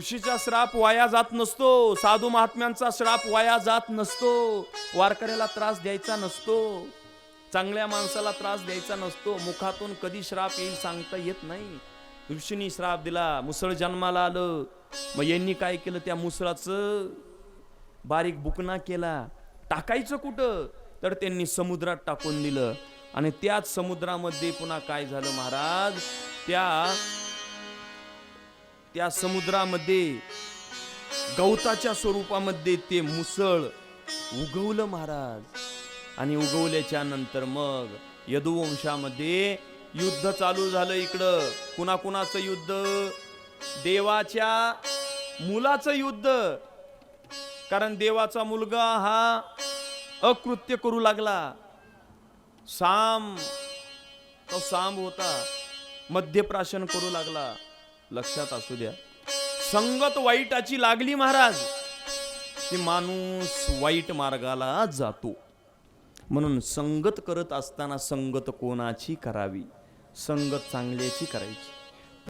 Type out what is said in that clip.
ऋषीचा श्राप वाया जात नसतो, साधू महात्म्यांचा श्राप वाया जात नसतो, वारकऱ्याला त्रास द्यायचा नसतो, चांगल्या माणसाला त्रास द्यायचा नसतो. मुखातून कधी श्राप येईल सांगता येत नाही. ऋषींनी श्राप दिला, मुसळ जन्माला आलं. मग यांनी काय केलं, त्या मुसळाचं बारीक बुकना केला. टाकायचं कुठं, तर त्यांनी समुद्रात टाकून दिलं. आणि त्याच समुद्रामध्ये पुन्हा काय झालं महाराज, त्या समुद्रामध्ये गवताच्या स्वरूपामध्ये ते मुसळ उगवलं महाराज. आणि उगवल्याच्या नंतर मग यदुवंशामध्ये युद्ध चालू झालं. इकडं कुणाकुणाचं युद्ध, देवाच्या मुलाचं युद्ध. कारण देवाचा मुलगा हा अकृत्य करू लागला. तो सांब होता, मद्यप्राशन करू लागला. लक्षात असू द्या, संगत वाईटाची लागली महाराज की माणूस वाईट मार्गाला जातो. म्हणून संगत करत असताना संगत कोणाची करावी, संगत चांगल्याची करायची.